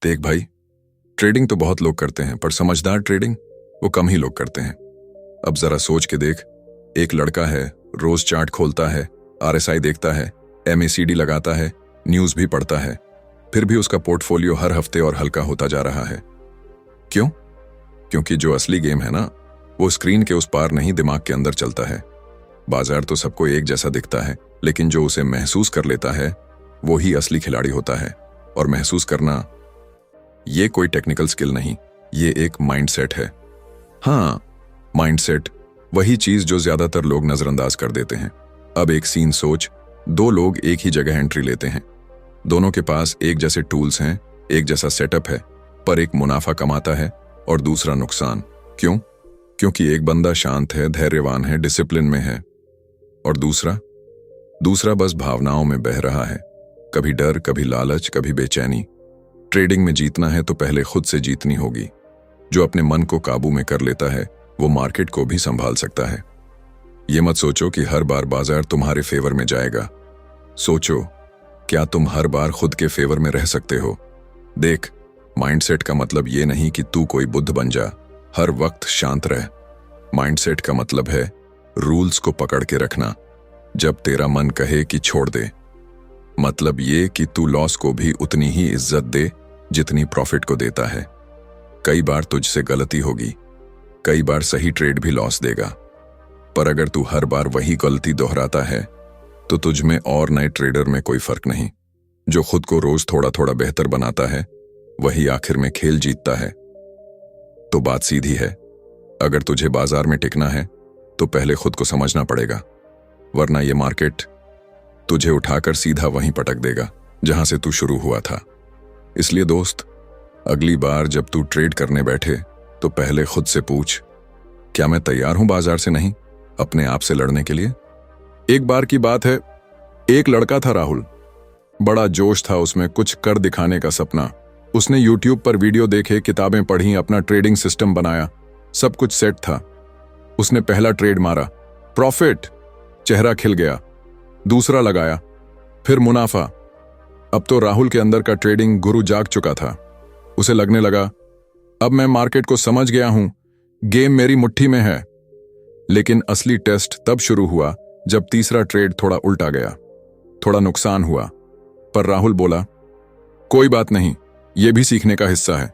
देख भाई, ट्रेडिंग तो बहुत लोग करते हैं, पर समझदार ट्रेडिंग वो कम ही लोग करते हैं। अब जरा सोच के देख, एक लड़का है, रोज चार्ट खोलता है, आरएसआई देखता है, एमएसीडी लगाता है, न्यूज भी पढ़ता है, फिर भी उसका पोर्टफोलियो हर हफ्ते और हल्का होता जा रहा है। क्यों? क्योंकि जो असली गेम है ना, वो स्क्रीन के उस पार नहीं, दिमाग के अंदर चलता है। बाजार तो सबको एक जैसा दिखता है, लेकिन जो उसे महसूस कर लेता है वो ही असली खिलाड़ी होता है। और महसूस करना ये कोई टेक्निकल स्किल नहीं, ये एक माइंडसेट है। हाँ, माइंडसेट, वही चीज जो ज्यादातर लोग नजरअंदाज कर देते हैं। अब एक सीन सोच, दो लोग एक ही जगह एंट्री लेते हैं, दोनों के पास एक जैसे टूल्स हैं, एक जैसा सेटअप है, पर एक मुनाफा कमाता है और दूसरा नुकसान। क्यों? क्योंकि एक बंदा शांत है, धैर्यवान है, डिसिप्लिन में है, और दूसरा बस भावनाओं में बह रहा है, कभी डर, कभी लालच, कभी बेचैनी। ट्रेडिंग में जीतना है तो पहले खुद से जीतनी होगी। जो अपने मन को काबू में कर लेता है वो मार्केट को भी संभाल सकता है। ये मत सोचो कि हर बार बाजार तुम्हारे फेवर में जाएगा। सोचो, क्या तुम हर बार खुद के फेवर में रह सकते हो? देख, माइंडसेट का मतलब ये नहीं कि तू कोई बुद्ध बन जा, हर वक्त शांत रह। माइंडसेट का मतलब है रूल्स को पकड़ के रखना जब तेरा मन कहे कि छोड़ दे। मतलब ये कि तू लॉस को भी उतनी ही इज्जत दे जितनी प्रॉफिट को देता है। कई बार तुझसे गलती होगी, कई बार सही ट्रेड भी लॉस देगा, पर अगर तू हर बार वही गलती दोहराता है तो तुझ में और नए ट्रेडर में कोई फर्क नहीं। जो खुद को रोज थोड़ा थोड़ा बेहतर बनाता है वही आखिर में खेल जीतता है। तो बात सीधी है, अगर तुझे बाजार में टिकना है तो पहले खुद को समझना पड़ेगा, वरना ये मार्केट तुझे उठाकर सीधा वहीं पटक देगा जहां से तू शुरू हुआ था। इसलिए दोस्त, अगली बार जब तू ट्रेड करने बैठे तो पहले खुद से पूछ, क्या मैं तैयार हूं बाजार से नहीं, अपने आप से लड़ने के लिए? एक बार की बात है, एक लड़का था राहुल, बड़ा जोश था उसमें, कुछ कर दिखाने का सपना। उसने यूट्यूब पर वीडियो देखे, किताबें पढ़ी, अपना ट्रेडिंग सिस्टम बनाया, सब कुछ सेट था। उसने पहला ट्रेड मारा, प्रॉफिट, चेहरा खिल गया। दूसरा लगाया, फिर मुनाफा। अब तो राहुल के अंदर का ट्रेडिंग गुरु जाग चुका था। उसे लगने लगा, अब मैं मार्केट को समझ गया हूं, गेम मेरी मुट्ठी में है। लेकिन असली टेस्ट तब शुरू हुआ जब तीसरा ट्रेड थोड़ा उल्टा गया। थोड़ा नुकसान हुआ, पर राहुल बोला, कोई बात नहीं, यह भी सीखने का हिस्सा है।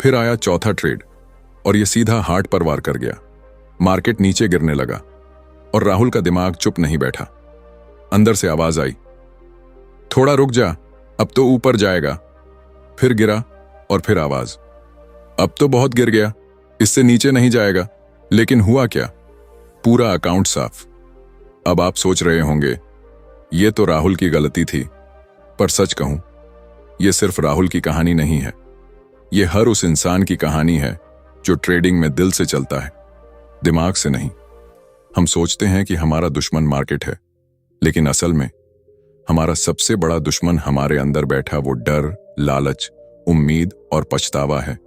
फिर आया चौथा ट्रेड और यह सीधा हार्ट पर वार कर गया। मार्केट नीचे गिरने लगा और राहुल का दिमाग चुप नहीं बैठा। अंदर से आवाज आई, थोड़ा रुक जा, अब तो ऊपर जाएगा। फिर गिरा और फिर आवाज, अब तो बहुत गिर गया, इससे नीचे नहीं जाएगा। लेकिन हुआ क्या? पूरा अकाउंट साफ। अब आप सोच रहे होंगे, ये तो राहुल की गलती थी। पर सच कहूं, यह सिर्फ राहुल की कहानी नहीं है, यह हर उस इंसान की कहानी है जो ट्रेडिंग में दिल से चलता है, दिमाग से नहीं। हम सोचते हैं कि हमारा दुश्मन मार्केट है, लेकिन असल में हमारा सबसे बड़ा दुश्मन हमारे अंदर बैठा वो डर, लालच, उम्मीद और पछतावा है,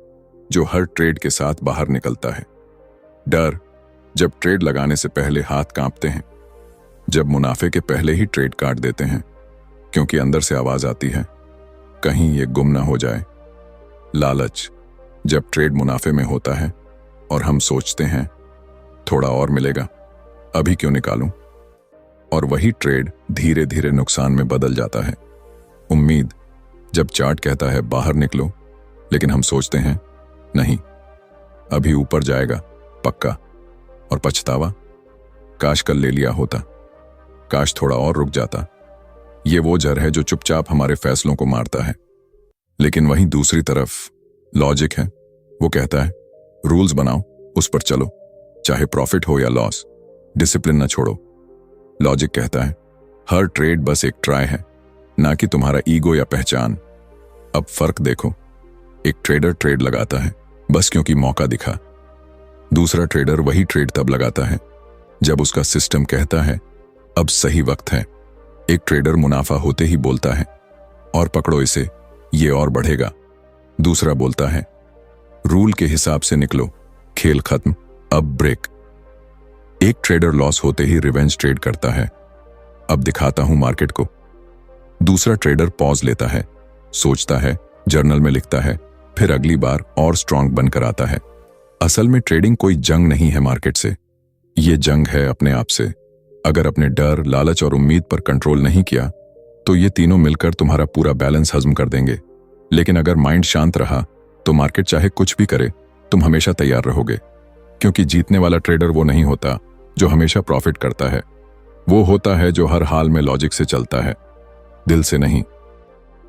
जो हर ट्रेड के साथ बाहर निकलता है। डर, जब ट्रेड लगाने से पहले हाथ कांपते हैं, जब मुनाफे के पहले ही ट्रेड काट देते हैं, क्योंकि अंदर से आवाज आती है, कहीं ये गुम ना हो जाए। लालच, जब ट्रेड मुनाफे में होता है और हम सोचते हैं, थोड़ा और मिलेगा, अभी क्यों निकालूं? और वही ट्रेड धीरे धीरे नुकसान में बदल जाता है। उम्मीद, जब चार्ट कहता है बाहर निकलो, लेकिन हम सोचते हैं नहीं, अभी ऊपर जाएगा पक्का। और पछतावा, काश कल ले लिया होता, काश थोड़ा और रुक जाता। ये वो जहर है जो चुपचाप हमारे फैसलों को मारता है। लेकिन वहीं दूसरी तरफ लॉजिक है, वो कहता है रूल्स बनाओ, उस पर चलो, चाहे प्रॉफिट हो या लॉस, डिसिप्लिन ना छोड़ो। लॉजिक कहता है हर ट्रेड बस एक ट्राई है, ना कि तुम्हारा ईगो या पहचान। अब फर्क देखो, एक ट्रेडर ट्रेड लगाता है बस क्योंकि मौका दिखा। दूसरा ट्रेडर वही ट्रेड तब लगाता है जब उसका सिस्टम कहता है अब सही वक्त है। एक ट्रेडर मुनाफा होते ही बोलता है, और पकड़ो इसे, ये और बढ़ेगा। दूसरा बोलता है रूल के हिसाब से निकलो, खेल खत्म, अब ब्रेक। एक ट्रेडर लॉस होते ही रिवेंज ट्रेड करता है, अब दिखाता हूं मार्केट को। दूसरा ट्रेडर पॉज लेता है, सोचता है, जर्नल में लिखता है, फिर अगली बार और स्ट्रांग बनकर आता है। असल में ट्रेडिंग कोई जंग नहीं है मार्केट से, ये जंग है अपने आप से। अगर अपने डर, लालच और उम्मीद पर कंट्रोल नहीं किया तो ये तीनों मिलकर तुम्हारा पूरा बैलेंस हजम कर देंगे। लेकिन अगर माइंड शांत रहा तो मार्केट चाहे कुछ भी करे, तुम हमेशा तैयार रहोगे। क्योंकि जीतने वाला ट्रेडर वो नहीं होता जो हमेशा प्रॉफिट करता है, वो होता है जो हर हाल में लॉजिक से चलता है, दिल से नहीं।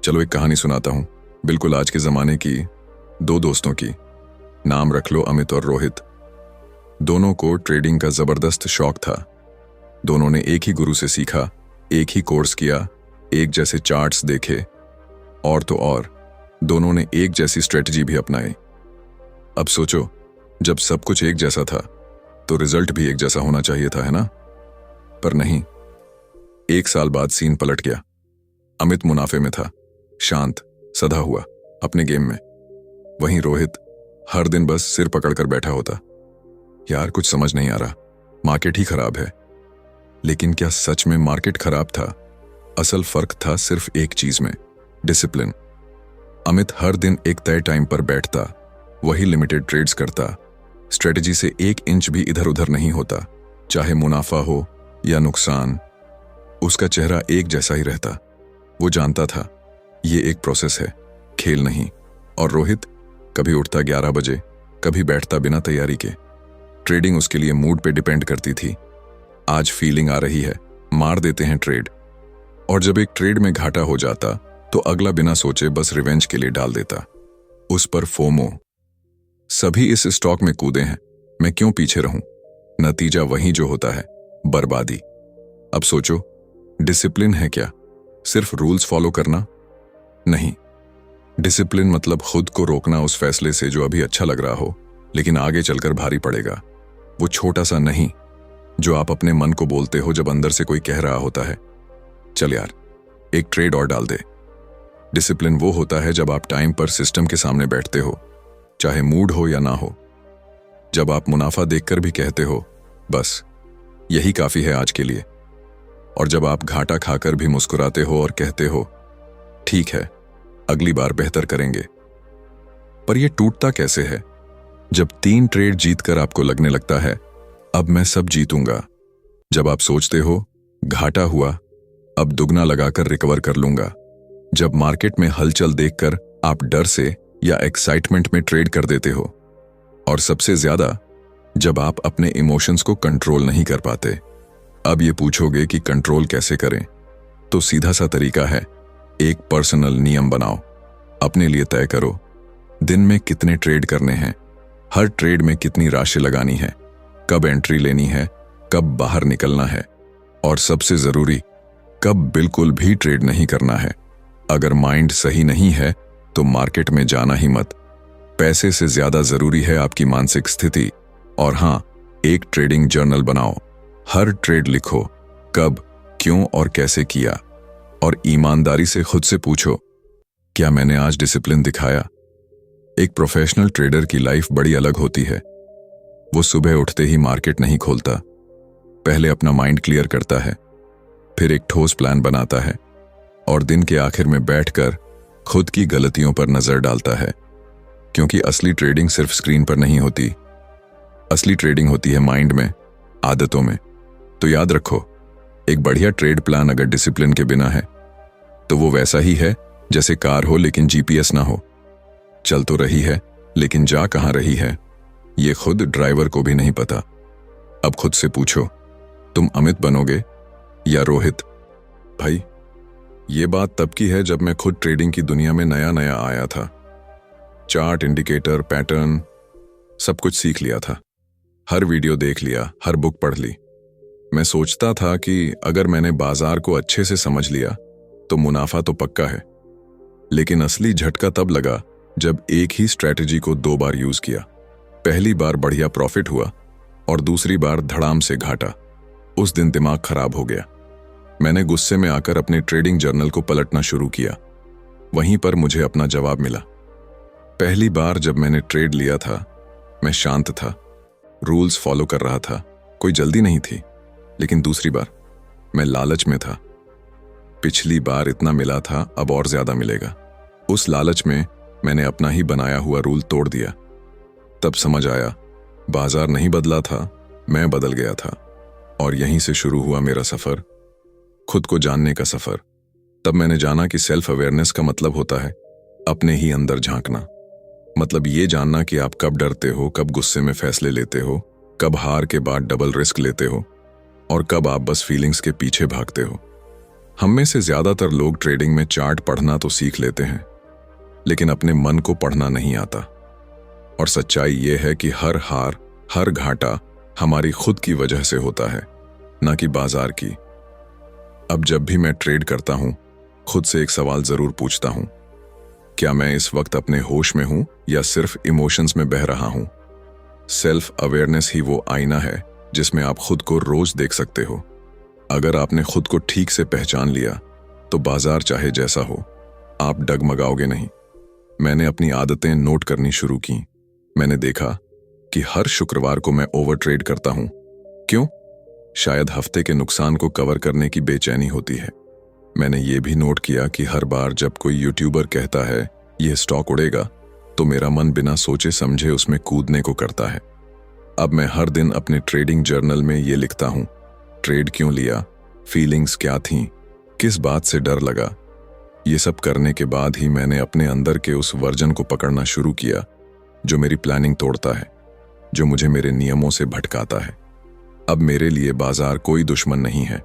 चलो एक कहानी सुनाता हूं, बिल्कुल आज के जमाने की, दो दोस्तों की। नाम रख लो अमित और रोहित। दोनों को ट्रेडिंग का जबरदस्त शौक था। दोनों ने एक ही गुरु से सीखा, एक ही कोर्स किया, एक जैसे चार्ट्स देखे, और तो और दोनों ने एक जैसी स्ट्रेटजी भी अपनाई। अब सोचो, जब सब कुछ एक जैसा था तो रिजल्ट भी एक जैसा होना चाहिए था, है ना? पर नहीं। 1 साल बाद सीन पलट गया। अमित मुनाफे में था, शांत, सधा हुआ अपने गेम में। वहीं रोहित हर दिन बस सिर पकड़कर बैठा होता। यार कुछ समझ नहीं आ रहा, मार्केट ही खराब है। लेकिन क्या सच में मार्केट खराब था? असल फर्क था सिर्फ एक चीज में, डिसिप्लिन। अमित हर दिन एक तय टाइम पर बैठता, वही लिमिटेड ट्रेड्स करता, स्ट्रेटजी से 1 इंच भी इधर उधर नहीं होता, चाहे मुनाफा हो या नुकसान। उसका चेहरा एक जैसा ही रहता। वो जानता था ये एक प्रोसेस है, खेल नहीं। और रोहित कभी उठता 11 बजे, कभी बैठता बिना तैयारी के। ट्रेडिंग उसके लिए मूड पे डिपेंड करती थी। आज फीलिंग आ रही है, मार देते हैं ट्रेड। और जब एक ट्रेड में घाटा हो जाता तो अगला बिना सोचे बस रिवेंज के लिए डाल देता। उस पर फोमो, सभी इस स्टॉक में कूदे हैं, मैं क्यों पीछे रहूं? नतीजा वही जो होता है, बर्बादी। अब सोचो, डिसिप्लिन है क्या सिर्फ रूल्स फॉलो करना? नहीं। डिसिप्लिन मतलब खुद को रोकना उस फैसले से जो अभी अच्छा लग रहा हो लेकिन आगे चलकर भारी पड़ेगा। वो छोटा सा नहीं जो आप अपने मन को बोलते हो जब अंदर से कोई कह रहा होता है, चल यार एक ट्रेड और डाल दे। डिसिप्लिन वो होता है जब आप टाइम पर सिस्टम के सामने बैठते हो, चाहे मूड हो या ना हो। जब आप मुनाफा देखकर भी कहते हो बस यही काफी है आज के लिए। और जब आप घाटा खाकर भी मुस्कुराते हो और कहते हो ठीक है, अगली बार बेहतर करेंगे। पर यह टूटता कैसे है? जब 3 ट्रेड जीतकर आपको लगने लगता है अब मैं सब जीतूंगा। जब आप सोचते हो घाटा हुआ, अब दुगना लगाकर रिकवर कर लूंगा। जब मार्केट में हलचल देखकर आप डर से या एक्साइटमेंट में ट्रेड कर देते हो। और सबसे ज्यादा जब आप अपने इमोशंस को कंट्रोल नहीं कर पाते। अब ये पूछोगे कि कंट्रोल कैसे करें? तो सीधा सा तरीका है, एक पर्सनल नियम बनाओ। अपने लिए तय करो दिन में कितने ट्रेड करने हैं, हर ट्रेड में कितनी राशि लगानी है, कब एंट्री लेनी है, कब बाहर निकलना है, और सबसे जरूरी कब बिल्कुल भी ट्रेड नहीं करना है। अगर माइंड सही नहीं है तो मार्केट में जाना ही मत। पैसे से ज्यादा जरूरी है आपकी मानसिक स्थिति। और हां, एक ट्रेडिंग जर्नल बनाओ। हर ट्रेड लिखो, कब, क्यों और कैसे किया। और ईमानदारी से खुद से पूछो, क्या मैंने आज डिसिप्लिन दिखाया? एक प्रोफेशनल ट्रेडर की लाइफ बड़ी अलग होती है। वो सुबह उठते ही मार्केट नहीं खोलता, पहले अपना माइंड क्लियर करता है, फिर एक ठोस प्लान बनाता है, और दिन के आखिर में बैठकर खुद की गलतियों पर नजर डालता है। क्योंकि असली ट्रेडिंग सिर्फ स्क्रीन पर नहीं होती, असली ट्रेडिंग होती है माइंड में, आदतों में। तो याद रखो, एक बढ़िया ट्रेड प्लान अगर डिसिप्लिन के बिना है तो वो वैसा ही है जैसे कार हो लेकिन जीपीएस ना हो। चल तो रही है लेकिन जा कहां रही है ये खुद ड्राइवर को भी नहीं पता। अब खुद से पूछो, तुम अमित बनोगे या रोहित? भाई ये बात तब की है जब मैं खुद ट्रेडिंग की दुनिया में नया नया आया था। चार्ट, इंडिकेटर, पैटर्न सब कुछ सीख लिया था, हर वीडियो देख लिया, हर बुक पढ़ ली। मैं सोचता था कि अगर मैंने बाजार को अच्छे से समझ लिया तो मुनाफा तो पक्का है। लेकिन असली झटका तब लगा जब एक ही स्ट्रैटेजी को 2 बार यूज किया। पहली बार बढ़िया प्रॉफिट हुआ और दूसरी बार धड़ाम से घाटा। उस दिन दिमाग खराब हो गया। मैंने गुस्से में आकर अपने ट्रेडिंग जर्नल को पलटना शुरू किया। वहीं पर मुझे अपना जवाब मिला। पहली बार जब मैंने ट्रेड लिया था मैं शांत था, रूल्स फॉलो कर रहा था, कोई जल्दी नहीं थी। लेकिन दूसरी बार मैं लालच में था। पिछली बार इतना मिला था, अब और ज्यादा मिलेगा। उस लालच में मैंने अपना ही बनाया हुआ रूल तोड़ दिया। तब समझ आया, बाजार नहीं बदला था, मैं बदल गया था। और यहीं से शुरू हुआ मेरा सफर, खुद को जानने का सफर। तब मैंने जाना कि सेल्फ अवेयरनेस का मतलब होता है अपने ही अंदर झांकना। मतलब ये जानना कि आप कब डरते हो, कब गुस्से में फैसले लेते हो, कब हार के बाद डबल रिस्क लेते हो और कब आप बस फीलिंग्स के पीछे भागते हो। हम में से ज्यादातर लोग ट्रेडिंग में चार्ट पढ़ना तो सीख लेते हैं, लेकिन अपने मन को पढ़ना नहीं आता। और सच्चाई ये है कि हर हार, हर घाटा हमारी खुद की वजह से होता है, ना कि बाजार की। अब जब भी मैं ट्रेड करता हूं, खुद से एक सवाल जरूर पूछता हूं, क्या मैं इस वक्त अपने होश में हूं या सिर्फ इमोशंस में बह रहा हूं? सेल्फ अवेयरनेस ही वो आईना है जिसमें आप खुद को रोज देख सकते हो। अगर आपने खुद को ठीक से पहचान लिया तो बाजार चाहे जैसा हो, आप डगमगाओगे नहीं। मैंने अपनी आदतें नोट करनी शुरू की। मैंने देखा कि हर शुक्रवार को मैं ओवर ट्रेड करता हूं। क्यों? शायद हफ्ते के नुकसान को कवर करने की बेचैनी होती है। मैंने ये भी नोट किया कि हर बार जब कोई यूट्यूबर कहता है यह स्टॉक उड़ेगा, तो मेरा मन बिना सोचे समझे उसमें कूदने को करता है। अब मैं हर दिन अपने ट्रेडिंग जर्नल में ये लिखता हूं, ट्रेड क्यों लिया, फीलिंग्स क्या थीं, किस बात से डर लगा। ये सब करने के बाद ही मैंने अपने अंदर के उस वर्जन को पकड़ना शुरू किया जो मेरी प्लानिंग तोड़ता है, जो मुझे मेरे नियमों से भटकाता है। अब मेरे लिए बाजार कोई दुश्मन नहीं है।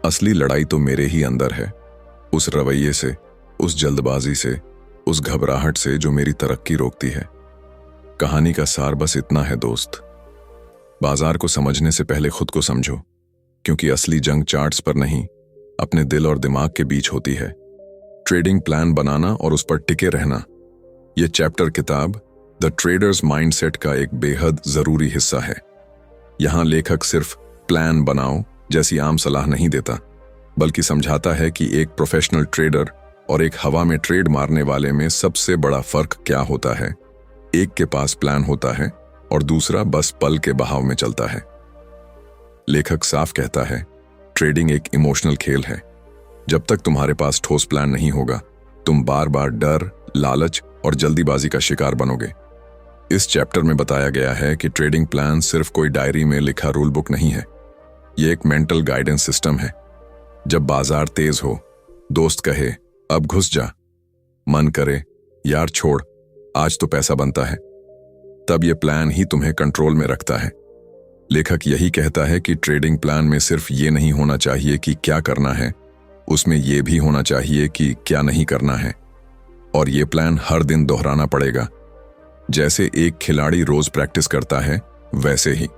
असली लड़ाई तो मेरे ही अंदर है, उस रवैये से, उस जल्दबाजी से, उस घबराहट से जो मेरी तरक्की रोकती है। कहानी का सार बस इतना है दोस्त, बाजार को समझने से पहले खुद को समझो, क्योंकि असली जंग चार्ट्स पर नहीं, अपने दिल और दिमाग के बीच होती है। ट्रेडिंग प्लान बनाना और उस पर टिके रहना, यह चैप्टर किताब द ट्रेडर्स माइंडसेट का एक बेहद जरूरी हिस्सा है। यहां लेखक सिर्फ प्लान बनाओ जैसी आम सलाह नहीं देता, बल्कि समझाता है कि एक प्रोफेशनल ट्रेडर और एक हवा में ट्रेड मारने वाले में सबसे बड़ा फर्क क्या होता है। एक के पास प्लान होता है और दूसरा बस पल के बहाव में चलता है। लेखक साफ कहता है, ट्रेडिंग एक इमोशनल खेल है। जब तक तुम्हारे पास ठोस प्लान नहीं होगा, तुम बार बार डर, लालच और जल्दीबाजी का शिकार बनोगे। इस चैप्टर में बताया गया है कि ट्रेडिंग प्लान सिर्फ कोई डायरी में लिखा रूल बुक नहीं है, ये एक मेंटल गाइडेंस सिस्टम है। जब बाजार तेज हो, दोस्त कहे अब घुस जा, मन करे यार छोड़, आज तो पैसा बनता है, तब ये प्लान ही तुम्हें कंट्रोल में रखता है। लेखक यही कहता है कि ट्रेडिंग प्लान में सिर्फ ये नहीं होना चाहिए कि क्या करना है, उसमें यह भी होना चाहिए कि क्या नहीं करना है। और ये प्लान हर दिन दोहराना पड़ेगा। जैसे एक खिलाड़ी रोज प्रैक्टिस करता है, वैसे ही।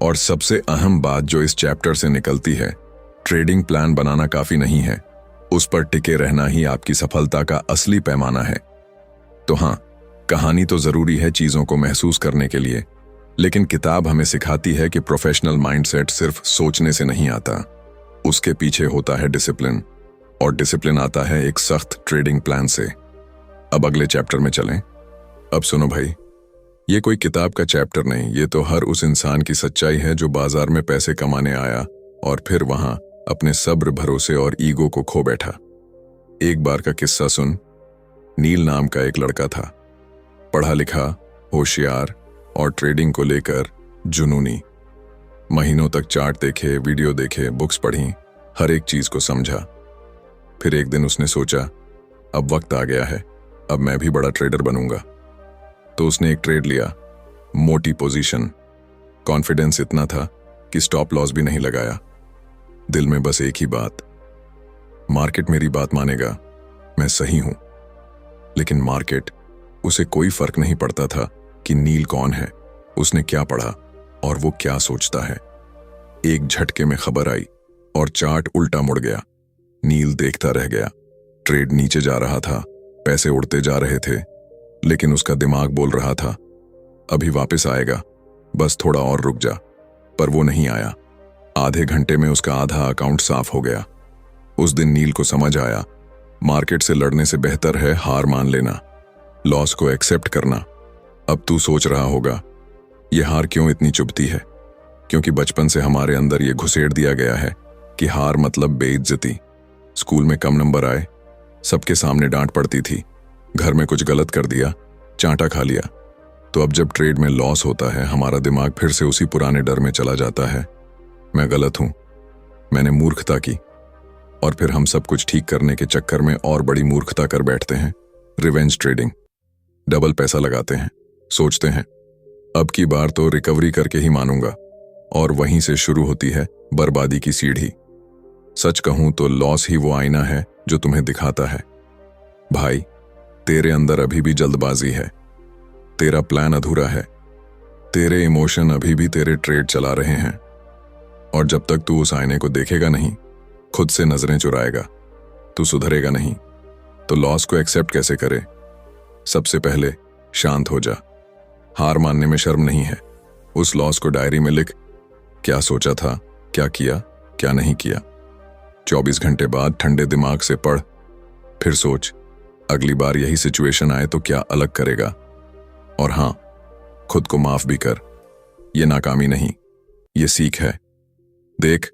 और सबसे अहम बात जो इस चैप्टर से निकलती है, ट्रेडिंग प्लान बनाना काफी नहीं है, उस पर टिके रहना ही आपकी सफलता का असली पैमाना है। तो हाँ, कहानी तो जरूरी है चीजों को महसूस करने के लिए, लेकिन किताब हमें सिखाती है कि प्रोफेशनल माइंडसेट सिर्फ सोचने से नहीं आता, उसके पीछे होता है डिसिप्लिन, और डिसिप्लिन आता है एक सख्त ट्रेडिंग प्लान से। अब अगले चैप्टर में चलें। अब सुनो भाई, ये कोई किताब का चैप्टर नहीं, ये तो हर उस इंसान की सच्चाई है जो बाजार में पैसे कमाने आया और फिर वहां अपने सब्र, भरोसे और ईगो को खो बैठा। एक बार का किस्सा सुन। नील नाम का एक लड़का था, पढ़ा लिखा, होशियार और ट्रेडिंग को लेकर जुनूनी। महीनों तक चार्ट देखे, वीडियो देखे, बुक्स पढ़ी, हर एक चीज को समझा। फिर एक दिन उसने सोचा, अब वक्त आ गया है, अब मैं भी बड़ा ट्रेडर बनूंगा। तो उसने एक ट्रेड लिया, मोटी पोजीशन। कॉन्फिडेंस इतना था कि स्टॉप लॉस भी नहीं लगाया। दिल में बस एक ही बात, मार्केट मेरी बात मानेगा, मैं सही हूं। लेकिन मार्केट, उसे कोई फर्क नहीं पड़ता था कि नील कौन है, उसने क्या पढ़ा और वो क्या सोचता है। एक झटके में खबर आई और चार्ट उल्टा मुड़ गया। नील देखता रह गया। ट्रेड नीचे जा रहा था, पैसे उड़ते जा रहे थे, लेकिन उसका दिमाग बोल रहा था अभी वापस आएगा, बस थोड़ा और रुक जा। पर वो नहीं आया। आधे घंटे में उसका आधा अकाउंट साफ हो गया। उस दिन नील को समझ आया, मार्केट से लड़ने से बेहतर है हार मान लेना, लॉस को एक्सेप्ट करना। अब तू सोच रहा होगा, ये हार क्यों इतनी चुभती है? क्योंकि बचपन से हमारे अंदर ये घुसेड़ दिया गया है कि हार मतलब बेइज्जती। स्कूल में कम नंबर आए, सबके सामने डांट पड़ती थी, घर में कुछ गलत कर दिया, चांटा खा लिया। तो अब जब ट्रेड में लॉस होता है, हमारा दिमाग फिर से उसी पुराने डर में चला जाता है। मैं गलत हूं, मैंने मूर्खता की। और फिर हम सब कुछ ठीक करने के चक्कर में और बड़ी मूर्खता कर बैठते हैं। Revenge trading. डबल पैसा लगाते हैं, सोचते हैं अब की बार तो रिकवरी करके ही मानूंगा, और वहीं से शुरू होती है बर्बादी की सीढ़ी। सच कहूं तो लॉस ही वो आईना है जो तुम्हें दिखाता है, भाई तेरे अंदर अभी भी जल्दबाजी है, तेरा प्लान अधूरा है, तेरे इमोशन अभी भी तेरे ट्रेड चला रहे हैं। और जब तक तू उस आईने को देखेगा नहीं, खुद से नजरें चुराएगा, तू सुधरेगा नहीं। तो लॉस को एक्सेप्ट कैसे करे? सबसे पहले शांत हो जा। हार मानने में शर्म नहीं है। उस लॉस को डायरी में लिख, क्या सोचा था, क्या किया, क्या नहीं किया। 24 घंटे बाद ठंडे दिमाग से पढ़, फिर सोच अगली बार यही सिचुएशन आए तो क्या अलग करेगा। और हां, खुद को माफ भी कर। ये नाकामी नहीं, ये सीख है। देख,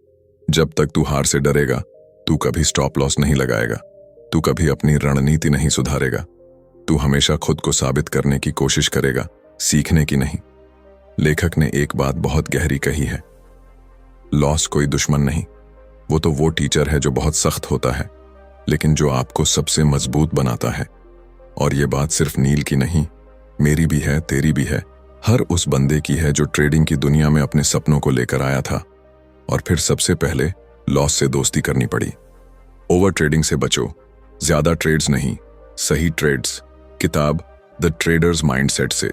जब तक तू हार से डरेगा, तू कभी स्टॉप लॉस नहीं लगाएगा, तू कभी अपनी रणनीति नहीं सुधारेगा। तू हमेशा खुद को साबित करने की कोशिश करेगा, सीखने की नहीं। लेखक ने एक बात बहुत गहरी कही है, लॉस कोई दुश्मन नहीं, वो टीचर है जो बहुत सख्त होता है, लेकिन जो आपको सबसे मजबूत बनाता है। और ये बात सिर्फ नील की नहीं, मेरी भी है, तेरी भी है, हर उस बंदे की है जो ट्रेडिंग की दुनिया में अपने सपनों को लेकर आया था और फिर सबसे पहले लॉस से दोस्ती करनी पड़ी। ओवर ट्रेडिंग से बचो, ज्यादा ट्रेड्स नहीं, सही ट्रेड्स। किताब द ट्रेडर्स माइंडसेट से।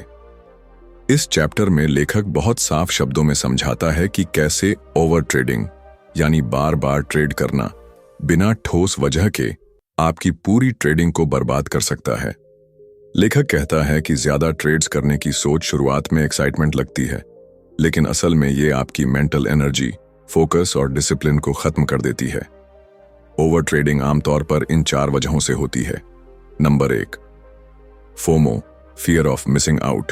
इस चैप्टर में लेखक बहुत साफ शब्दों में समझाता है कि कैसे ओवर ट्रेडिंग यानी बार बार ट्रेड करना बिना ठोस वजह के आपकी पूरी ट्रेडिंग को बर्बाद कर सकता है। लेखक कहता है कि ज्यादा ट्रेड्स करने की सोच शुरुआत में एक्साइटमेंट लगती है, लेकिन असल में ये आपकी मेंटल एनर्जी, फोकस और डिसिप्लिन को खत्म कर देती है। ओवर ट्रेडिंग आमतौर पर इन 4 वजहों से होती है। Number 1, FOMO, fear of missing out,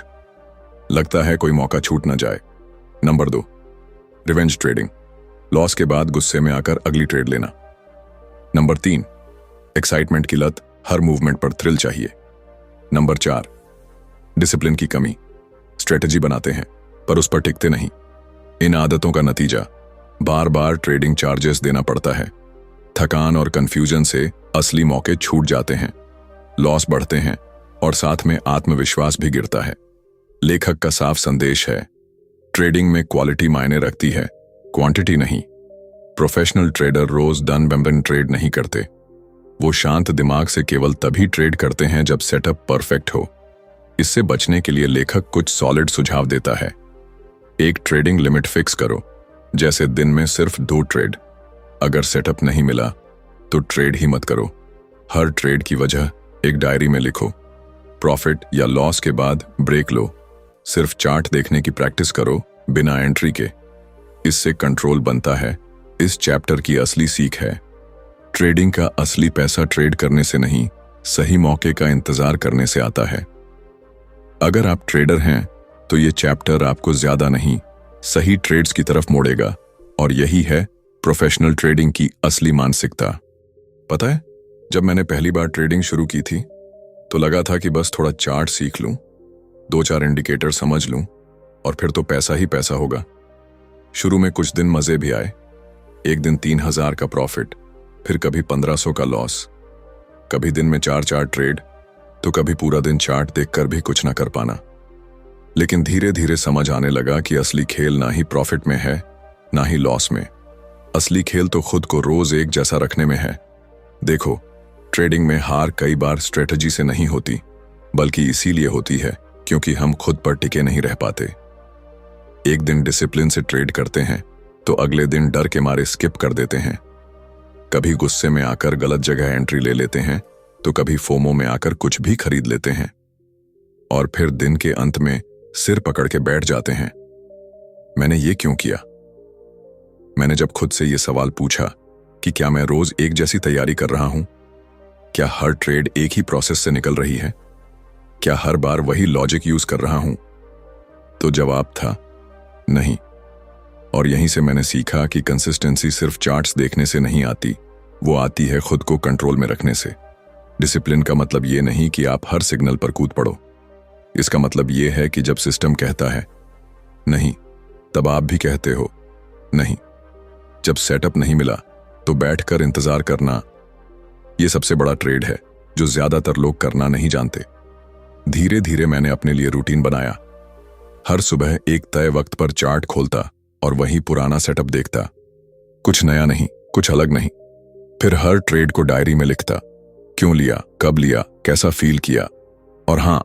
लगता है कोई मौका छूट ना जाए। नंबर 2, रिवेंज ट्रेडिंग, लॉस के बाद गुस्से में आकर अगली ट्रेड लेना। नंबर 3, एक्साइटमेंट की लत, हर मूवमेंट पर थ्रिल चाहिए। नंबर 4, डिसिप्लिन की कमी, स्ट्रेटजी बनाते हैं पर उस पर टिकते नहीं। इन आदतों का नतीजा बार बार ट्रेडिंग चार्जेस देना पड़ता है। थकान और कंफ्यूजन से असली मौके छूट जाते हैं, लॉस बढ़ते हैं और साथ में आत्मविश्वास भी गिरता है। लेखक का साफ संदेश है, ट्रेडिंग में क्वालिटी मायने रखती है, क्वांटिटी नहीं। प्रोफेशनल ट्रेडर रोज डन बम्बन ट्रेड नहीं करते, वो शांत दिमाग से केवल तभी ट्रेड करते हैं जब सेटअप परफेक्ट हो। इससे बचने के लिए लेखक कुछ सॉलिड सुझाव देता है। एक ट्रेडिंग लिमिट फिक्स करो, जैसे दिन में सिर्फ 2 ट्रेड। अगर सेटअप नहीं मिला तो ट्रेड ही मत करो। हर ट्रेड की वजह एक डायरी में लिखो। प्रॉफिट या लॉस के बाद ब्रेक लो, सिर्फ चार्ट देखने की प्रैक्टिस करो बिना एंट्री के। इससे कंट्रोल बनता है। इस चैप्टर की असली सीख है, ट्रेडिंग का असली पैसा ट्रेड करने से नहीं, सही मौके का इंतजार करने से आता है। अगर आप ट्रेडर हैं तो ये चैप्टर आपको ज्यादा नहीं, सही ट्रेड्स की तरफ मोड़ेगा। और यही है प्रोफेशनल ट्रेडिंग की असली मानसिकता। पता है, जब मैंने पहली बार ट्रेडिंग शुरू की थी तो लगा था कि बस थोड़ा चार्ट सीख लूं, 2-4 इंडिकेटर समझ लूं और फिर तो पैसा ही पैसा होगा। शुरू में कुछ दिन मजे भी आए, एक दिन 3000 का प्रॉफिट, फिर कभी 1500 का लॉस, कभी दिन में 4 ट्रेड, तो कभी पूरा दिन चार्ट देखकर भी कुछ ना कर पाना। लेकिन धीरे धीरे समझ आने लगा कि असली खेल ना ही प्रॉफिट में है, ना ही लॉस में। असली खेल तो खुद को रोज एक जैसा रखने में है। देखो, ट्रेडिंग में हार कई बार स्ट्रेटजी से नहीं होती, बल्कि इसीलिए होती है क्योंकि हम खुद पर टिके नहीं रह पाते। एक दिन डिसिप्लिन से ट्रेड करते हैं तो अगले दिन डर के मारे स्किप कर देते हैं। कभी गुस्से में आकर गलत जगह एंट्री ले लेते हैं तो कभी फोमो में आकर कुछ भी खरीद लेते हैं और फिर दिन के अंत में सिर पकड़ के बैठ जाते हैं, मैंने ये क्यों किया। मैंने जब खुद से ये सवाल पूछा कि क्या मैं रोज एक जैसी तैयारी कर रहा हूं, क्या हर ट्रेड एक ही प्रोसेस से निकल रही है, क्या हर बार वही लॉजिक यूज कर रहा हूं, तो जवाब था नहीं। और यहीं से मैंने सीखा कि कंसिस्टेंसी सिर्फ चार्ट्स देखने से नहीं आती, वो आती है खुद को कंट्रोल में रखने से। डिसिप्लिन का मतलब ये नहीं कि आप हर सिग्नल पर कूद पड़ो। इसका मतलब ये है कि जब सिस्टम कहता है नहीं, तब आप भी कहते हो नहीं। जब सेटअप नहीं मिला तो बैठकर इंतजार करना, ये सबसे बड़ा ट्रेड है जो ज्यादातर लोग करना नहीं जानते। धीरे धीरे मैंने अपने लिए रूटीन बनाया। हर सुबह एक तय वक्त पर चार्ट खोलता और वही पुराना सेटअप देखता। कुछ नया नहीं, कुछ अलग नहीं। फिर हर ट्रेड को डायरी में लिखता, क्यों लिया, कब लिया, कैसा फील किया। और हाँ,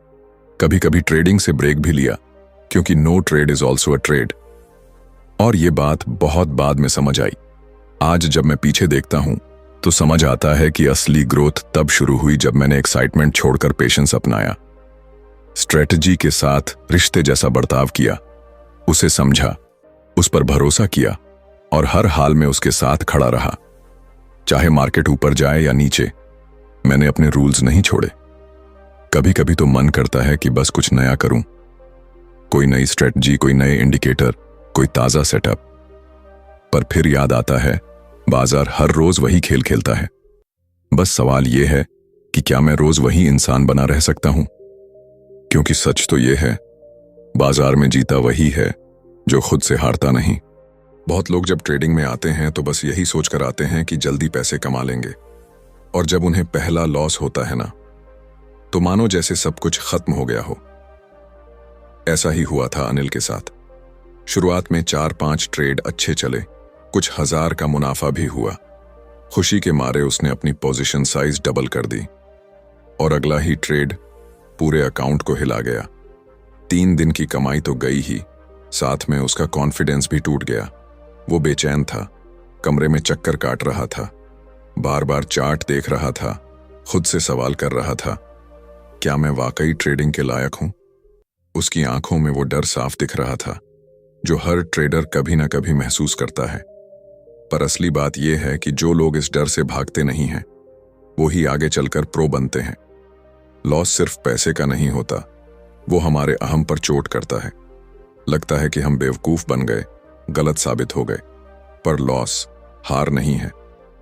कभी कभी ट्रेडिंग से ब्रेक भी लिया, क्योंकि no trade is also a trade. और ये बात बहुत बाद में समझ आई। आज जब मैं पीछे देखता हूं तो समझ आता है कि असली ग्रोथ तब शुरू हुई जब मैंने एक्साइटमेंट छोड़कर पेशेंस अपनाया, स्ट्रेटजी के साथ रिश्ते जैसा बर्ताव किया, उसे समझा, उस पर भरोसा किया और हर हाल में उसके साथ खड़ा रहा। चाहे मार्केट ऊपर जाए या नीचे, मैंने अपने रूल्स नहीं छोड़े। कभी कभी तो मन करता है कि बस कुछ नया करूं, कोई नई स्ट्रेटजी, कोई नए इंडिकेटर, कोई ताजा सेटअप। पर फिर याद आता है बाजार हर रोज वही खेल खेलता है। बस सवाल यह है कि क्या मैं रोज वही इंसान बना रह सकता हूं? क्योंकि सच तो यह है, बाजार में जीता वही है जो खुद से हारता नहीं। बहुत लोग जब ट्रेडिंग में आते हैं तो बस यही सोचकर आते हैं कि जल्दी पैसे कमा लेंगे, और जब उन्हें पहला लॉस होता है ना, तो मानो जैसे सब कुछ खत्म हो गया हो। ऐसा ही हुआ था अनिल के साथ। शुरुआत में 4-5 ट्रेड अच्छे चले, कुछ हजार का मुनाफा भी हुआ। खुशी के मारे उसने अपनी पोजीशन साइज डबल कर दी और अगला ही ट्रेड पूरे अकाउंट को हिला गया। 3 दिन की कमाई तो गई ही, साथ में उसका कॉन्फिडेंस भी टूट गया। वो बेचैन था, कमरे में चक्कर काट रहा था, बार बार चार्ट देख रहा था, खुद से सवाल कर रहा था, क्या मैं वाकई ट्रेडिंग के लायक हूं? उसकी आंखों में वो डर साफ दिख रहा था जो हर ट्रेडर कभी ना कभी महसूस करता है। पर असली बात यह है कि जो लोग इस डर से भागते नहीं हैं, वो ही आगे चलकर प्रो बनते हैं। लॉस सिर्फ पैसे का नहीं होता, वो हमारे अहम पर चोट करता है। लगता है कि हम बेवकूफ बन गए, गलत साबित हो गए। पर लॉस हार नहीं है।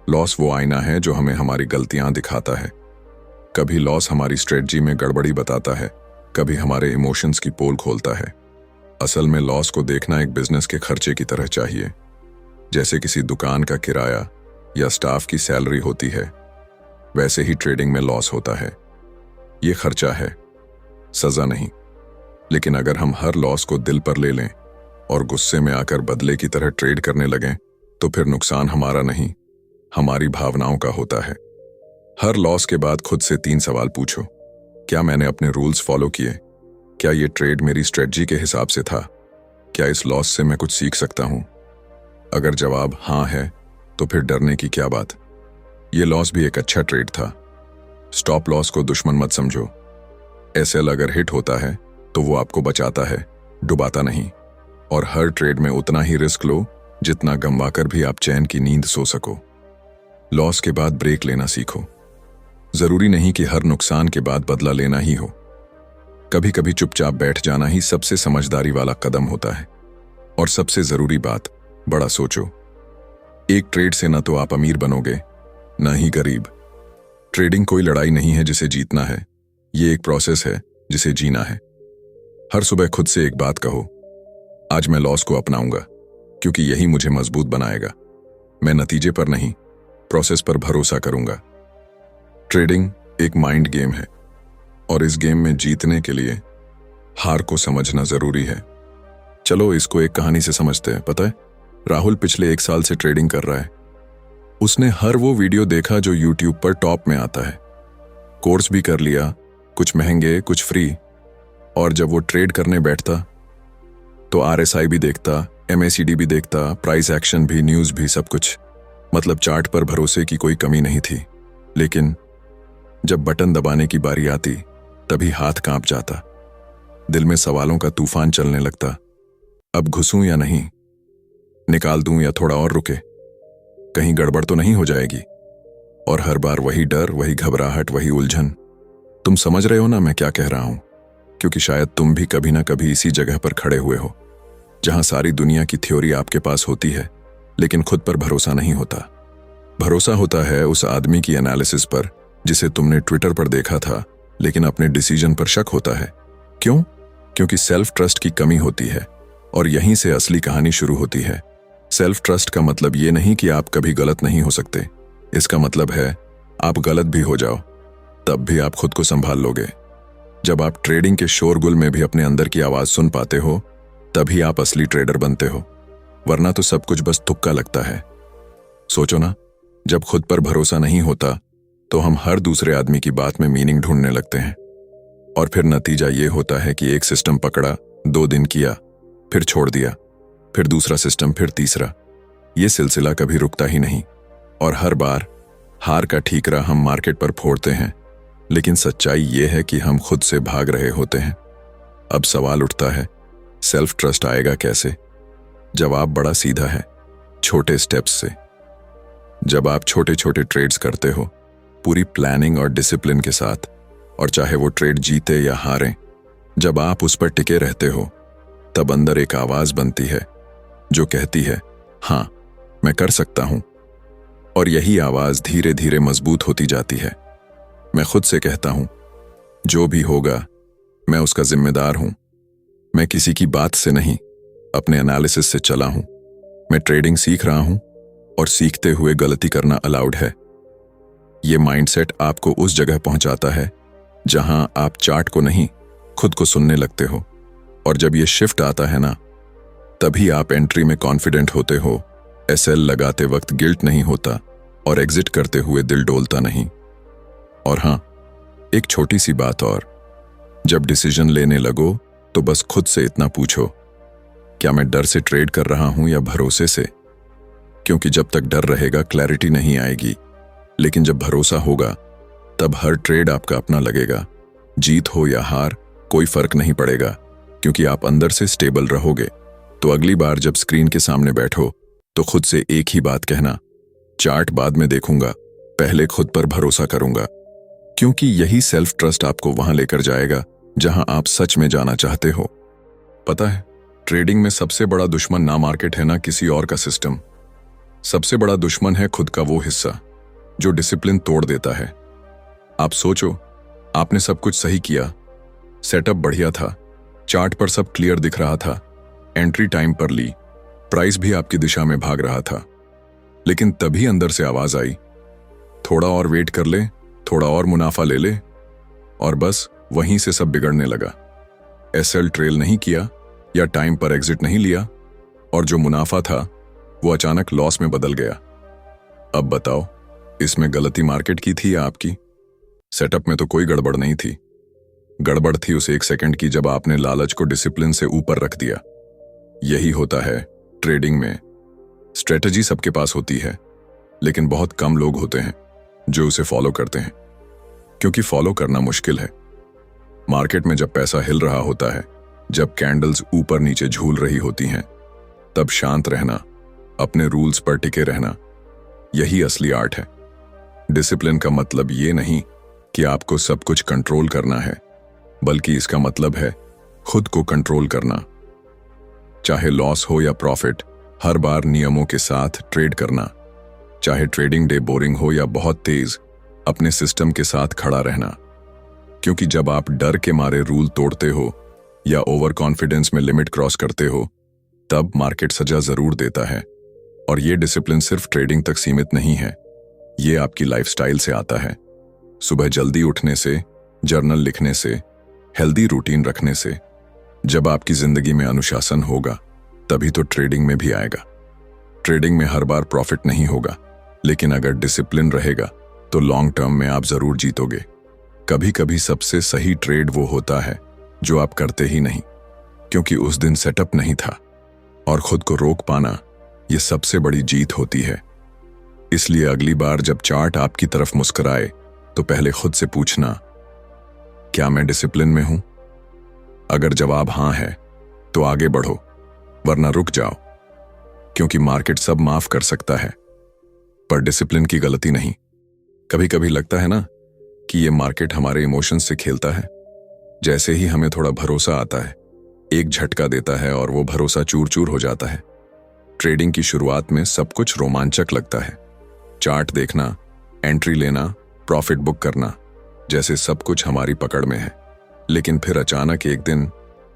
लॉस वो आईना है जो हमें हमारी गलतियां दिखाता है। कभी लॉस हमारी स्ट्रेटजी में गड़बड़ी बताता है, कभी हमारे इमोशंस की पोल खोलता है। असल में लॉस को देखना एक बिजनेस के खर्चे की तरह चाहिए। जैसे किसी दुकान का किराया या स्टाफ की सैलरी होती है, वैसे ही ट्रेडिंग में लॉस होता है। ये खर्चा है, सजा नहीं। लेकिन अगर हम हर लॉस को दिल पर ले लें और गुस्से में आकर बदले की तरह ट्रेड करने लगें, तो फिर नुकसान हमारा नहीं, हमारी भावनाओं का होता है। हर लॉस के बाद खुद से 3 सवाल पूछो। क्या मैंने अपने रूल्स फॉलो किए? क्या ये ट्रेड मेरी स्ट्रेटजी के हिसाब से था? क्या इस लॉस से मैं कुछ सीख सकता हूं? अगर जवाब हाँ है, तो फिर डरने की क्या बात। ये लॉस भी एक अच्छा ट्रेड था। स्टॉप लॉस को दुश्मन मत समझो। एसएल अगर हिट होता है तो वो आपको बचाता है, डुबाता नहीं। और हर ट्रेड में उतना ही रिस्क लो जितना गंवाकर भी आप चैन की नींद सो सको। लॉस के बाद ब्रेक लेना सीखो। जरूरी नहीं कि हर नुकसान के बाद बदला लेना ही हो। कभी कभी चुपचाप बैठ जाना ही सबसे समझदारी वाला कदम होता है। और सबसे जरूरी बात, बड़ा सोचो। एक ट्रेड से ना तो आप अमीर बनोगे, ना ही गरीब। ट्रेडिंग कोई लड़ाई नहीं है जिसे जीतना है, ये एक प्रोसेस है जिसे जीना है। हर सुबह खुद से एक बात कहो, आज मैं लॉस को अपनाऊंगा, क्योंकि यही मुझे मजबूत बनाएगा। मैं नतीजे पर नहीं, प्रोसेस पर भरोसा करूंगा। ट्रेडिंग एक माइंड गेम है और इस गेम में जीतने के लिए हार को समझना जरूरी है। चलो इसको एक कहानी से समझते हैं। पता है, राहुल पिछले 1 साल से ट्रेडिंग कर रहा है। उसने हर वो वीडियो देखा जो यूट्यूब पर टॉप में आता है, कोर्स भी कर लिया, कुछ महंगे कुछ फ्री। और जब वो ट्रेड करने बैठता तो RSI भी देखता, MACD भी देखता, प्राइस एक्शन भी, न्यूज़ भी, सब कुछ। मतलब चार्ट पर भरोसे की कोई कमी नहीं थी। लेकिन जब बटन दबाने की बारी आती तभी हाथ कांप जाता, दिल में सवालों का तूफान चलने लगता। अब घुसूं या नहीं, निकाल दूं या थोड़ा और रुके, कहीं गड़बड़ तो नहीं हो जाएगी। और हर बार वही डर, वही घबराहट, वही उलझन। तुम समझ रहे हो ना मैं क्या कह रहा हूं? क्योंकि शायद तुम भी कभी ना कभी इसी जगह पर खड़े हुए हो, जहां सारी दुनिया की थ्योरी आपके पास होती है, लेकिन खुद पर भरोसा नहीं होता। भरोसा होता है उस आदमी की एनालिसिस पर जिसे तुमने ट्विटर पर देखा था लेकिन अपने डिसीजन पर शक होता है। क्यों? क्योंकि सेल्फ ट्रस्ट की कमी होती है और यहीं से असली कहानी शुरू होती है। सेल्फ ट्रस्ट का मतलब ये नहीं कि आप कभी गलत नहीं हो सकते। इसका मतलब है आप गलत भी हो जाओ तब भी आप खुद को संभाल लोगे। जब आप ट्रेडिंग के शोरगुल में भी अपने अंदर की आवाज सुन पाते हो तभी आप असली ट्रेडर बनते हो, वरना तो सब कुछ बस तुक्का लगता है। सोचो ना, जब खुद पर भरोसा नहीं होता तो हम हर दूसरे आदमी की बात में मीनिंग ढूंढने लगते हैं और फिर नतीजा ये होता है कि एक सिस्टम पकड़ा, 2 दिन किया, फिर छोड़ दिया, फिर दूसरा सिस्टम, फिर तीसरा। ये सिलसिला कभी रुकता ही नहीं और हर बार हार का ठीकरा हम मार्केट पर फोड़ते हैं। लेकिन सच्चाई ये है कि हम खुद से भाग रहे होते हैं। अब सवाल उठता है, सेल्फ ट्रस्ट आएगा कैसे? जवाब बड़ा सीधा है, छोटे स्टेप्स से। जब आप छोटे छोटे ट्रेड्स करते हो पूरी प्लानिंग और डिसिप्लिन के साथ, और चाहे वो ट्रेड जीते या हारें, जब आप उस पर टिके रहते हो तब अंदर एक आवाज बनती है जो कहती है, हाँ मैं कर सकता हूं। और यही आवाज धीरे धीरे मजबूत होती जाती है। मैं खुद से कहता हूं, जो भी होगा मैं उसका जिम्मेदार हूं। मैं किसी की बात से नहीं, अपने एनालिसिस से चला हूं। मैं ट्रेडिंग सीख रहा हूं और सीखते हुए गलती करना अलाउड है। ये माइंडसेट आपको उस जगह पहुंचाता है जहां आप चार्ट को नहीं, खुद को सुनने लगते हो। और जब ये शिफ्ट आता है ना, तभी आप एंट्री में कॉन्फिडेंट होते हो, एसएल लगाते वक्त गिल्ट नहीं होता और एग्जिट करते हुए दिल डोलता नहीं। और हाँ, एक छोटी सी बात और, जब डिसीजन लेने लगो तो बस खुद से इतना पूछो, क्या मैं डर से ट्रेड कर रहा हूं या भरोसे से? क्योंकि जब तक डर रहेगा क्लैरिटी नहीं आएगी, लेकिन जब भरोसा होगा तब हर ट्रेड आपका अपना लगेगा। जीत हो या हार कोई फर्क नहीं पड़ेगा, क्योंकि आप अंदर से स्टेबल रहोगे। तो अगली बार जब स्क्रीन के सामने बैठो तो खुद से एक ही बात कहना, चार्ट बाद में देखूंगा, पहले खुद पर भरोसा करूंगा। क्योंकि यही सेल्फ ट्रस्ट आपको वहां लेकर जाएगा जहां आप सच में जाना चाहते हो। पता है, ट्रेडिंग में सबसे बड़ा दुश्मन ना मार्केट है ना किसी और का सिस्टम। सबसे बड़ा दुश्मन है खुद का वो हिस्सा जो डिसिप्लिन तोड़ देता है। आप सोचो, आपने सब कुछ सही किया, सेटअप बढ़िया था, चार्ट पर सब क्लियर दिख रहा था, एंट्री टाइम पर ली, प्राइस भी आपकी दिशा में भाग रहा था। लेकिन तभी अंदर से आवाज आई, थोड़ा और वेट कर ले, थोड़ा और मुनाफा ले ले, और बस वहीं से सब बिगड़ने लगा। एसएल ट्रेल नहीं किया या टाइम पर एग्जिट नहीं लिया और जो मुनाफा था वो अचानक लॉस में बदल गया। अब बताओ, इसमें गलती मार्केट की थी या आपकी? सेटअप में तो कोई गड़बड़ नहीं थी। गड़बड़ थी उस 1 सेकंड की जब आपने लालच को डिसिप्लिन से ऊपर रख दिया। यही होता है ट्रेडिंग में। स्ट्रेटजी सबके पास होती है, लेकिन बहुत कम लोग होते हैं जो उसे फॉलो करते हैं, क्योंकि फॉलो करना मुश्किल है। मार्केट में जब पैसा हिल रहा होता है, जब कैंडल्स ऊपर नीचे झूल रही होती हैं, तब शांत रहना, अपने रूल्स पर टिके रहना, यही असली आर्ट है। डिसिप्लिन का मतलब ये नहीं कि आपको सब कुछ कंट्रोल करना है, बल्कि इसका मतलब है खुद को कंट्रोल करना। चाहे लॉस हो या प्रॉफिट, हर बार नियमों के साथ ट्रेड करना। चाहे ट्रेडिंग डे बोरिंग हो या बहुत तेज, अपने सिस्टम के साथ खड़ा रहना। क्योंकि जब आप डर के मारे रूल तोड़ते हो या ओवर कॉन्फिडेंस में लिमिट क्रॉस करते हो, तब मार्केट सजा जरूर देता है। और ये डिसिप्लिन सिर्फ ट्रेडिंग तक सीमित नहीं है, ये आपकी लाइफस्टाइल से आता है। सुबह जल्दी उठने से, जर्नल लिखने से, हेल्दी रूटीन रखने से। जब आपकी जिंदगी में अनुशासन होगा तभी तो ट्रेडिंग में भी आएगा। ट्रेडिंग में हर बार प्रॉफिट नहीं होगा, लेकिन अगर डिसिप्लिन रहेगा तो लॉन्ग टर्म में आप जरूर जीतोगे। कभी कभी सबसे सही ट्रेड वो होता है जो आप करते ही नहीं, क्योंकि उस दिन सेटअप नहीं था। और खुद को रोक पाना, ये सबसे बड़ी जीत होती है। इसलिए अगली बार जब चार्ट आपकी तरफ मुस्कुराए तो पहले खुद से पूछना, क्या मैं डिसिप्लिन में हूं? अगर जवाब हां है तो आगे बढ़ो, वरना रुक जाओ। क्योंकि मार्केट सब माफ कर सकता है, पर डिसिप्लिन की गलती नहीं। कभी कभी लगता है ना कि ये मार्केट हमारे इमोशंस से खेलता है। जैसे ही हमें थोड़ा भरोसा आता है, एक झटका देता है और वो भरोसा चूर चूर हो जाता है। ट्रेडिंग की शुरुआत में सब कुछ रोमांचक लगता है। चार्ट देखना, एंट्री लेना, प्रॉफिट बुक करना, जैसे सब कुछ हमारी पकड़ में है। लेकिन फिर अचानक एक दिन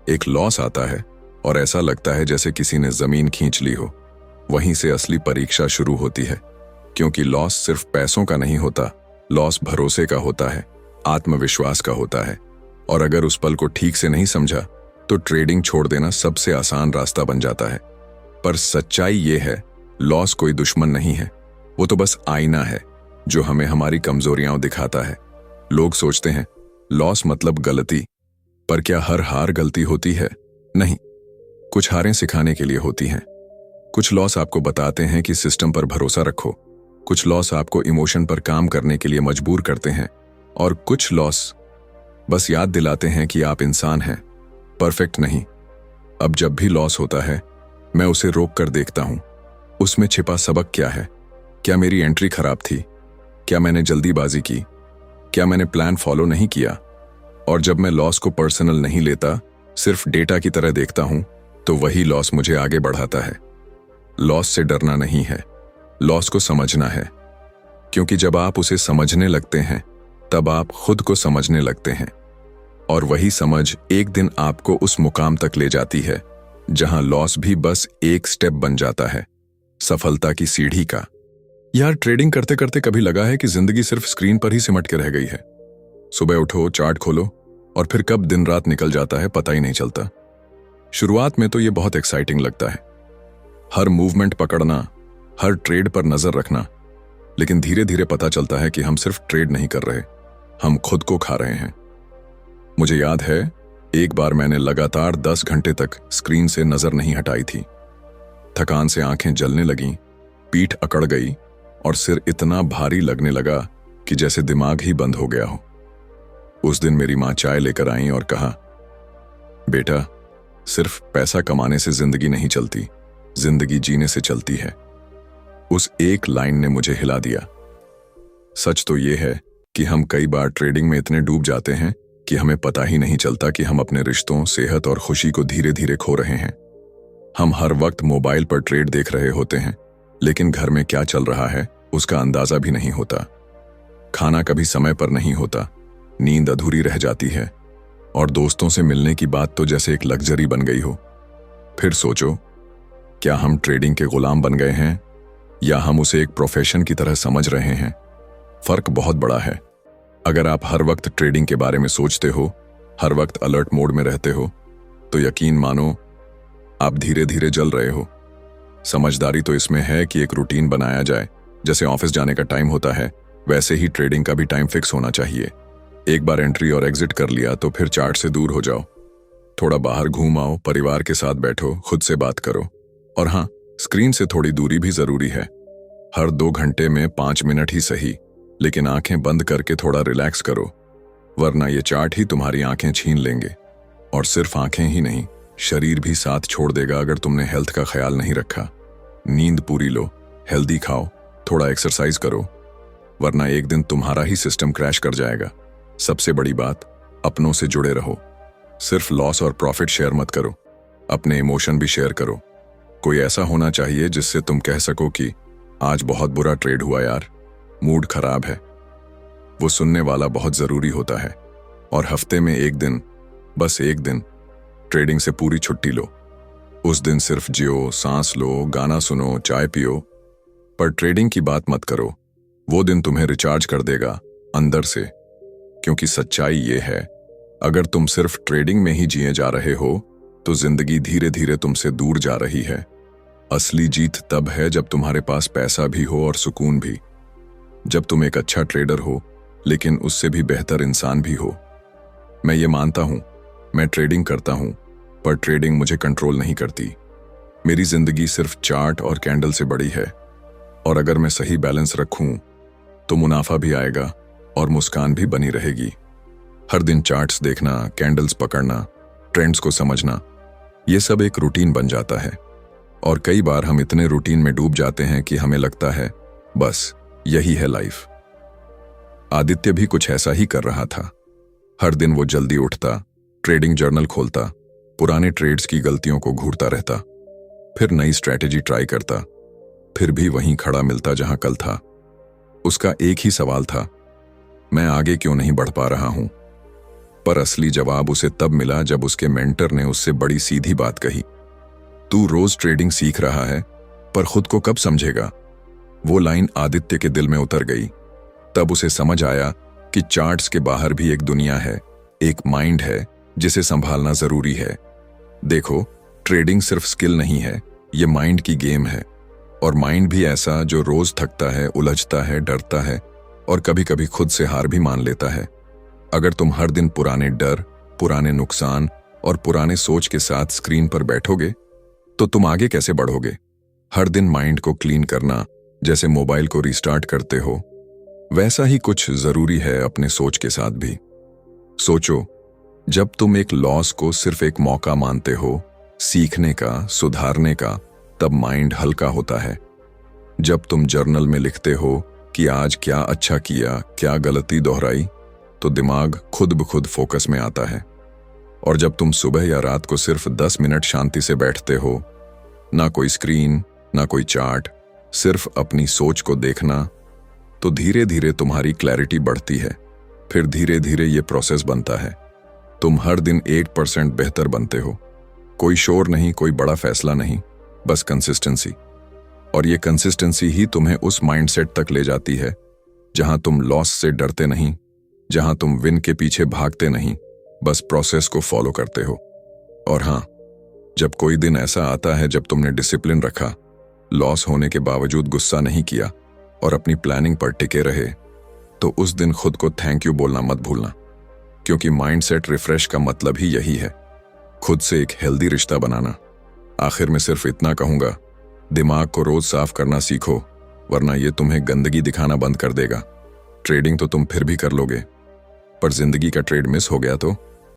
एक लॉस आता है और ऐसा लगता है जैसे किसी ने जमीन खींच ली हो। वहीं से असली परीक्षा शुरू होती है, क्योंकि लॉस सिर्फ पैसों का नहीं होता, लॉस भरोसे का होता है, आत्मविश्वास का होता है। और अगर उस पल को ठीक से नहीं समझा तो ट्रेडिंग छोड़ देना सबसे आसान रास्ता बन जाता है। पर सच्चाई ये है, लॉस कोई दुश्मन नहीं है, वो तो बस आईना है जो हमें हमारी कमजोरियां दिखाता है। लोग सोचते हैं लॉस मतलब गलती, पर क्या हर हार गलती होती है? नहीं, कुछ हारें सिखाने के लिए होती हैं। कुछ लॉस आपको बताते हैं कि सिस्टम पर भरोसा रखो, कुछ लॉस आपको इमोशन पर काम करने के लिए मजबूर करते हैं, और कुछ लॉस बस याद दिलाते हैं कि आप इंसान हैं, परफेक्ट नहीं। अब जब भी लॉस होता है मैं उसे रोक कर देखता हूं, उसमें छिपा सबक क्या है? क्या मेरी एंट्री खराब थी? क्या मैंने जल्दीबाजी की? क्या मैंने प्लान फॉलो नहीं किया? और जब मैं लॉस को पर्सनल नहीं लेता, सिर्फ डेटा की तरह देखता हूं, तो वही लॉस मुझे आगे बढ़ाता है। लॉस से डरना नहीं है, लॉस को समझना है, क्योंकि जब आप उसे समझने लगते हैं तब आप खुद को समझने लगते हैं, और वही समझ एक दिन आपको उस मुकाम तक ले जाती है जहां लॉस भी बस एक स्टेप बन जाता है सफलता की सीढ़ी का। यार, ट्रेडिंग करते करते कभी लगा है कि जिंदगी सिर्फ स्क्रीन पर ही सिमट के रह गई है। सुबह उठो, चार्ट खोलो, और फिर कब दिन रात निकल जाता है पता ही नहीं चलता। शुरुआत में तो ये बहुत एक्साइटिंग लगता है, हर मूवमेंट पकड़ना, हर ट्रेड पर नजर रखना। लेकिन धीरे धीरे पता चलता है कि हम सिर्फ ट्रेड नहीं कर रहे, हम खुद को खा रहे हैं। मुझे याद है, एक बार मैंने लगातार 10 घंटे तक स्क्रीन से नजर नहीं हटाई थी। थकान से आंखें जलने लगीं, पीठ अकड़ गई और सिर इतना भारी लगने लगा कि जैसे दिमाग ही बंद हो गया हो। उस दिन मेरी मां चाय लेकर आई और कहा, बेटा, सिर्फ पैसा कमाने से जिंदगी नहीं चलती, जिंदगी जीने से चलती है। उस एक लाइन ने मुझे हिला दिया। सच तो यह है कि हम कई बार ट्रेडिंग में इतने डूब जाते हैं कि हमें पता ही नहीं चलता कि हम अपने रिश्तों, सेहत और खुशी को धीरे धीरे खो रहे हैं। हम हर वक्त मोबाइल पर ट्रेड देख रहे होते हैं, लेकिन घर में क्या चल रहा है उसका अंदाजा भी नहीं होता। खाना कभी समय पर नहीं होता, नींद अधूरी रह जाती है, और दोस्तों से मिलने की बात तो जैसे एक लग्जरी बन गई हो। फिर सोचो, क्या हम ट्रेडिंग के गुलाम बन गए हैं या हम उसे एक प्रोफेशन की तरह समझ रहे हैं? फर्क बहुत बड़ा है। अगर आप हर वक्त ट्रेडिंग के बारे में सोचते हो, हर वक्त अलर्ट मोड में रहते हो, तो यकीन मानो आप धीरे धीरे जल रहे हो। समझदारी तो इसमें है कि एक रूटीन बनाया जाए। जैसे ऑफिस जाने का टाइम होता है, वैसे ही ट्रेडिंग का भी टाइम फिक्स होना चाहिए। एक बार एंट्री और एग्जिट कर लिया तो फिर चार्ट से दूर हो जाओ, थोड़ा बाहर घूम आओ, परिवार के साथ बैठो, खुद से बात करो। और हाँ, स्क्रीन से थोड़ी दूरी भी जरूरी है। हर 2 घंटे में 5 मिनट ही सही, लेकिन आंखें बंद करके थोड़ा रिलैक्स करो, वरना ये चार्ट ही तुम्हारी आंखें छीन लेंगे। और सिर्फ आंखें ही नहीं, शरीर भी साथ छोड़ देगा अगर तुमने हेल्थ का ख्याल नहीं रखा। नींद पूरी लो, हेल्दी खाओ, थोड़ा एक्सरसाइज करो, वरना एक दिन तुम्हारा ही सिस्टम क्रैश कर जाएगा। सबसे बड़ी बात, अपनों से जुड़े रहो। सिर्फ लॉस और प्रॉफिट शेयर मत करो, अपने इमोशन भी शेयर करो। कोई ऐसा होना चाहिए जिससे तुम कह सको कि आज बहुत बुरा ट्रेड हुआ यार, मूड खराब है। वो सुनने वाला बहुत जरूरी होता है। और हफ्ते में एक दिन, बस एक दिन, ट्रेडिंग से पूरी छुट्टी लो। उस दिन सिर्फ जियो, सांस लो, गाना सुनो, चाय पियो, पर ट्रेडिंग की बात मत करो। वो दिन तुम्हें रिचार्ज कर देगा अंदर से। क्योंकि सच्चाई ये है, अगर तुम सिर्फ ट्रेडिंग में ही जिए जा रहे हो तो जिंदगी धीरे धीरे तुमसे दूर जा रही है। असली जीत तब है जब तुम्हारे पास पैसा भी हो और सुकून भी। जब तुम एक अच्छा ट्रेडर हो, लेकिन उससे भी बेहतर इंसान भी हो। मैं ये मानता हूं, मैं ट्रेडिंग करता हूं, पर ट्रेडिंग मुझे कंट्रोल नहीं करती। मेरी जिंदगी सिर्फ चार्ट और कैंडल से बड़ी है, और अगर मैं सही बैलेंस रखूं तो मुनाफा भी आएगा और मुस्कान भी बनी रहेगी। हर दिन चार्ट्स देखना, कैंडल्स पकड़ना, ट्रेंड्स को समझना, ये सब एक रूटीन बन जाता है। और कई बार हम इतने रूटीन में डूब जाते हैं कि हमें लगता है बस यही है लाइफ। आदित्य भी कुछ ऐसा ही कर रहा था। हर दिन वो जल्दी उठता, ट्रेडिंग जर्नल खोलता, पुराने ट्रेड्स की गलतियों को घूरता रहता, फिर नई स्ट्रैटेजी ट्राई करता, फिर भी वहीं खड़ा मिलता जहां कल था। उसका एक ही सवाल था, मैं आगे क्यों नहीं बढ़ पा रहा हूं? पर असली जवाब उसे तब मिला जब उसके मेंटर ने उससे बड़ी सीधी बात कही, तू रोज ट्रेडिंग सीख रहा है, पर खुद को कब समझेगा? वो लाइन आदित्य के दिल में उतर गई। तब उसे समझ आया कि चार्ट्स के बाहर भी एक दुनिया है, एक माइंड है जिसे संभालना जरूरी है। देखो, ट्रेडिंग सिर्फ स्किल नहीं है, ये माइंड की गेम है। और माइंड भी ऐसा जो रोज थकता है, उलझता है, डरता है और कभी कभी खुद से हार भी मान लेता है। अगर तुम हर दिन पुराने डर, पुराने नुकसान और पुराने सोच के साथ स्क्रीन पर बैठोगे तो तुम आगे कैसे बढ़ोगे? हर दिन माइंड को क्लीन करना जैसे मोबाइल को रिस्टार्ट करते हो, वैसा ही कुछ जरूरी है अपने सोच के साथ भी। सोचो, जब तुम एक लॉस को सिर्फ एक मौका मानते हो, सीखने का, सुधारने का, तब माइंड हल्का होता है। जब तुम जर्नल में लिखते हो कि आज क्या अच्छा किया, क्या गलती दोहराई, तो दिमाग खुद ब खुद फोकस में आता है। और जब तुम सुबह या रात को सिर्फ 10 मिनट शांति से बैठते हो, ना कोई स्क्रीन, ना कोई चार्ट, सिर्फ अपनी सोच को देखना, तो धीरे धीरे तुम्हारी क्लैरिटी बढ़ती है। फिर धीरे धीरे ये प्रोसेस बनता है। तुम हर दिन 8% बेहतर बनते हो। कोई शोर नहीं, कोई बड़ा फैसला नहीं, बस कंसिस्टेंसी। और ये कंसिस्टेंसी ही तुम्हें उस माइंडसेट तक ले जाती है जहां तुम लॉस से डरते नहीं, जहां तुम विन के पीछे भागते नहीं, बस प्रोसेस को फॉलो करते हो। और हां, जब कोई दिन ऐसा आता है जब तुमने डिसिप्लिन रखा, लॉस होने के बावजूद गुस्सा नहीं किया और अपनी प्लानिंग पर टिके रहे, तो उस दिन खुद को थैंक यू बोलना मत भूलना। क्योंकि माइंडसेट रिफ्रेश का मतलब ही यही है, खुद से एक हेल्दी रिश्ता बनाना। आखिर में सिर्फ इतना कहूंगा, दिमाग को रोज साफ करना सीखो, वरना ये तुम्हें गंदगी दिखाना बंद कर देगा। ट्रेडिंग तो तुम फिर भी कर लोगे, पर जिंदगी का ट्रेड मिस हो गया तो